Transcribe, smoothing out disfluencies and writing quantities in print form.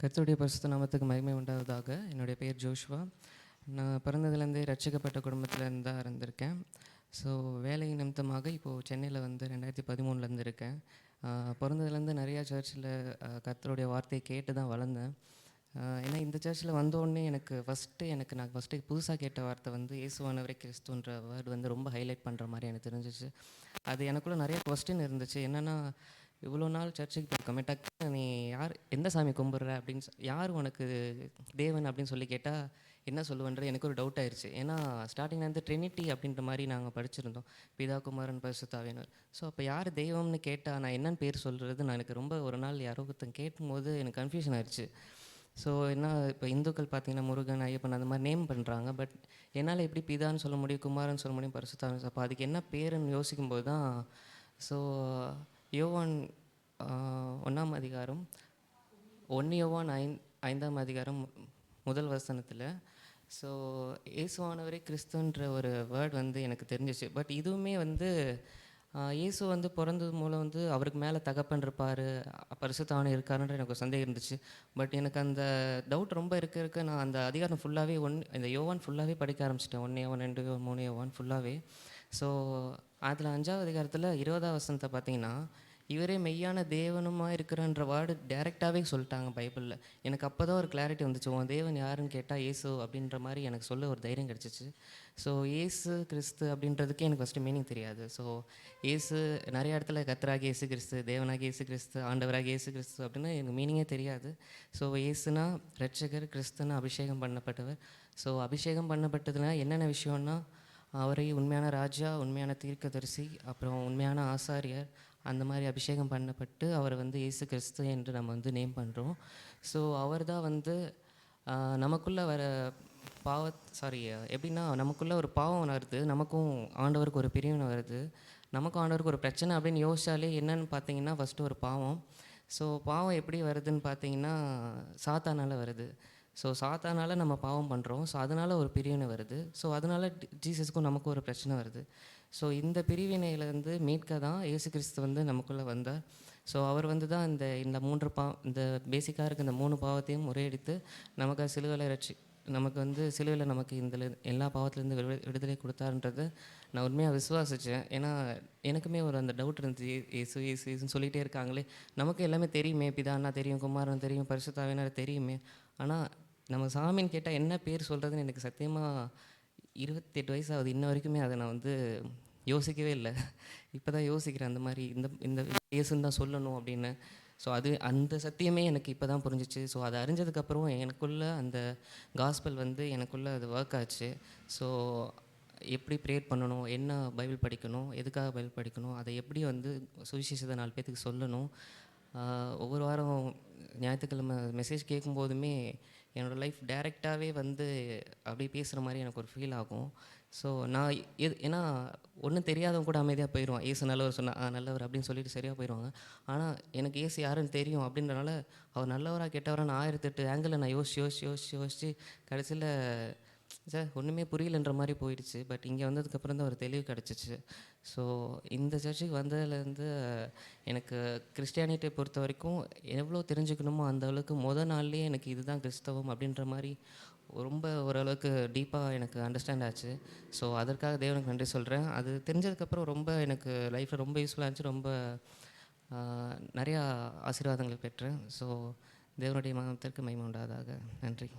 கர்த்தருடைய பரிசுத்த நாமத்துக்கு மகிமை உண்டாவதாக. என்னுடைய பேர் ஜோஷ்வா. நான் பிறந்ததுலேருந்தே ரட்சிக்கப்பட்ட குடும்பத்திலேருந்து தான் இருந்திருக்கேன். ஸோ வேலை நிமித்தமாக இப்போது சென்னையில் வந்து 2013 இருக்கேன். பிறந்ததுலேருந்து நிறையா சர்ச்சில் கர்த்தருடைய வார்த்தையை கேட்டு தான் வளர்ந்தேன். ஏன்னா இந்த சர்ச்சில் வந்தோடனே நான் ஃபஸ்ட்டு புதுசாக கேட்ட வார்த்தை வந்து இயேசுவானவரே கிறிஸ்துன்ற வேர்டு வந்து ரொம்ப ஹைலைட் பண்ணுற மாதிரி எனக்கு தெரிஞ்சிச்சு. அது எனக்குள்ளே நிறைய கொஸ்டின் இருந்துச்சு. என்னென்னா, இவ்வளோ நாள் சர்ச்சுக்கு போயிருக்கோமே, டக்குன்னு நீ யார், எந்த சாமி கும்பிட்ற அப்படின்னு யார் உனக்கு தேவன் அப்படின்னு சொல்லி கேட்டால் என்ன சொல்லுவேன்றது எனக்கு ஒரு டவுட் ஆயிடுச்சு. ஏன்னா ஸ்டார்டிங்லேருந்து ட்ரினிட்டி அப்படின்ற மாதிரி நாங்கள் படிச்சிருந்தோம், பிதா குமாரன் பரிசுத்த ஆவியானவர். ஸோ அப்போ யார் தெய்வம்னு கேட்டால் நான் என்னன்னு பேர் சொல்கிறது, நான் எனக்கு ரொம்ப ஒரு நாள் யாரோ ஒருத்தன் கேட்கும்போது எனக்கு கன்ஃபியூஷன் ஆயிடுச்சு. ஸோ என்ன, இப்போ இந்துக்கள் பார்த்தீங்கன்னா முருகன், ஐயப்பன் அந்த மாதிரி நேம் பண்ணுறாங்க. பட் என்னால் எப்படி பிதான்னு சொல்ல முடியும், குமாரன் சொல்ல முடியும், பரிசுத்த. அப்போ அதுக்கு என்ன பேருன்னு யோசிக்கும்போது தான், ஸோ யோவான் 1ஆம் அதிகாரம் 1 யோவான் 5ஆம் அதிகாரம் முதல் வசனத்தில், ஸோ இயேசுவானவரே கிறிஸ்துன்ற ஒரு வேர்ட் வந்து எனக்கு தெரிஞ்சிச்சு. பட் இதுவுமே வந்து இயேசு வந்து பிறந்தது மூலம் வந்து அவருக்கு மேலே தகப்பன் இருப்பார், பரிசுத்தாவியானவர் இருக்காருன்ற எனக்கு ஒரு சந்தேகம் இருந்துச்சு. பட் எனக்கு அந்த டவுட் ரொம்ப இருக்க நான் அந்த அதிகாரம் ஃபுல்லாகவே இந்த யோவான் ஃபுல்லாகவே படிக்க ஆரம்பிச்சிட்டேன். 1 யோவான் 2 யோவான் 3 யோவான் ஃபுல்லாகவே. ஸோ அதில் 5ஆவது அதிகாரத்தில் 20ஆம் வசனத்தை பார்த்தீங்கன்னா, இவரே மெய்யான தேவனுமா இருக்கிறன்ற வேர்டு டைரெக்டாகவே சொல்லிட்டாங்க பைபிளில். எனக்கு அப்போ தான் ஒரு கிளாரிட்டி வந்துச்சு. உன் தேவன் யாருன்னு கேட்டால் இயேசு அப்படின்ற மாதிரி எனக்கு சொல்ல ஒரு தைரியம் கிடச்சிச்சு. ஸோ இயேசு கிறிஸ்து அப்படின்றதுக்கே எனக்கு ஃபஸ்ட்டு மீனிங் தெரியாது. ஸோ இயேசு நிறைய இடத்துல கர்த்தராகிய இயேசு கிறிஸ்து, தேவனாகிய இயேசு கிறிஸ்து, ஆண்டவராகிய இயேசு கிறிஸ்து அப்படின்னு எனக்கு மீனிங்கே தெரியாது. ஸோ இயேசுனா ரட்சகர், கிறிஸ்துனா அபிஷேகம் பண்ணப்பட்டவர். ஸோ அபிஷேகம் பண்ணப்பட்டதுனா என்னென்ன விஷயம்னா, அவரை உண்மையான ராஜா, உண்மையான தீர்க்கதரிசி, அப்புறம் உண்மையான ஆசாரியர், அந்த மாதிரி அபிஷேகம் பண்ணப்பட்டு அவர் வந்து இயேசு கிறிஸ்து என்று நம்ம வந்து நேம் பண்ணுறோம். ஸோ அவர் தான் வந்து நமக்குள்ளே வர எப்படின்னா, நமக்குள்ளே ஒரு பாவம் வருது, நமக்கும் ஆண்டவருக்கு ஒரு பிரிவினை வருது, நமக்கும் ஆண்டவருக்கு ஒரு பிரச்சனை அப்படின்னு யோசிச்சாலே என்னன்னு பார்த்தீங்கன்னா, ஃபஸ்ட்டு ஒரு பாவம். ஸோ பாவம் எப்படி வருதுன்னு பார்த்தீங்கன்னா, சாத்தானால் வருது. ஸோ சாத்தானால் நம்ம பாவம் பண்ணுறோம். ஸோ அதனால் ஒரு பிரிவினை வருது. ஸோ அதனால் ஜீசஸுக்கும் நமக்கும் ஒரு பிரச்சனை வருது. ஸோ இந்த பிரிவினையிலேருந்து மீட்க தான் இயேசு கிறிஸ்து வந்து நமக்குள்ளே வந்தார். ஸோ அவர் வந்து தான் இந்த பேசிக்காக இருக்க இந்த 3 பாவத்தையும் முறையடித்து நமக்கு நமக்கு வந்து சிலுவையில் நமக்கு எல்லா பாவத்துலேருந்து விடுதலை கொடுத்தாருன்றதை நான் உண்மையாக விசுவாசித்தேன். ஏன்னா எனக்குமே ஒரு அந்த டவுட் இருந்துச்சு, இயேசு இயேசு இயேசுன்னு சொல்லிகிட்டே இருக்காங்களே, நமக்கு எல்லாமே தெரியுமே, பிதான்னா தெரியும், குமாரன் தெரியும், பரிசுத்த ஆவியானவர் தெரியுமே. ஆனால் நம்ம சாமின்னு கேட்டால் என்ன பேர் சொல்கிறதுன்னு எனக்கு சத்தியமாக 28 வயசு ஆகுது. இன்ன வரைக்குமே அதை நான் வந்து யோசிக்கவே இல்லை. இப்போ தான் யோசிக்கிறேன், அந்த மாதிரி இந்த இந்த இயேசுன்னு தான் சொல்லணும் அப்படின்னு. ஸோ அந்த சத்தியமே எனக்கு இப்போ தான் புரிஞ்சிச்சு. ஸோ அதை அறிஞ்சதுக்கப்புறம் எனக்குள்ளே அந்த காஸ்பல் வந்து எனக்குள்ளே அது ஒர்க் ஆச்சு. ஸோ எப்படி ப்ரேயர் பண்ணணும், என்ன பைபிள் படிக்கணும், எதுக்காக பைபிள் படிக்கணும், அதை எப்படி வந்து சுவிசேஷத்தை 4 பேத்துக்கு சொல்லணும். ஒவ்வொரு வாரம் ஞாயிற்றுக்கிழமை மெசேஜ் கேட்கும்போதுமே என்னோடய லைஃப் டைரெக்டாகவே வந்து அப்படியே பேசுகிற மாதிரி எனக்கு ஒரு ஃபீல் ஆகும். ஸோ நான் ஏன்னா ஒன்றும் தெரியாதவங்க கூட அமைதியாக போயிடுவான். ஏசு நல்லவர் சொன்னால் நல்லவர் அப்படின்னு சொல்லிட்டு சரியாக போயிடுவாங்க. ஆனால் எனக்கு ஏசு யாருன்னு தெரியும் அப்படின்றனால அவர் நல்லவராக கெட்டவராக நான் 1008 ஆங்கிளில் நான் யோசித்து கடைசியில் சார் ஒன்றுமே புரியலன்ற மாதிரி போயிடுச்சு. பட் இங்கே வந்ததுக்கப்புறம் தான் ஒரு தெளிவு கிடச்சிச்சு. ஸோ இந்த சர்ச்சுக்கு வந்ததுலேருந்து எனக்கு கிறிஸ்டியானிட்டியை பொறுத்த வரைக்கும் எவ்வளோ தெரிஞ்சுக்கணுமோ அந்த அளவுக்கு நாள்லேயே எனக்கு இதுதான் கிறிஸ்தவம் அப்படின்ற மாதிரி ரொம்ப ஓரளவுக்கு டீப்பாக எனக்கு அண்டர்ஸ்டாண்ட் ஆச்சு. ஸோ அதற்காக தேவனுக்கு நன்றி சொல்கிறேன். அது தெரிஞ்சதுக்கப்புறம் ரொம்ப எனக்கு லைஃப்பில் ரொம்ப யூஸ்ஃபுல்லாக இருந்துச்சு. ரொம்ப நிறையா ஆசீர்வாதங்கள் பெற்றேன். ஸோ தேவனுடைய நாமத்திற்கு மகிமை உண்டாவதாக. நன்றி.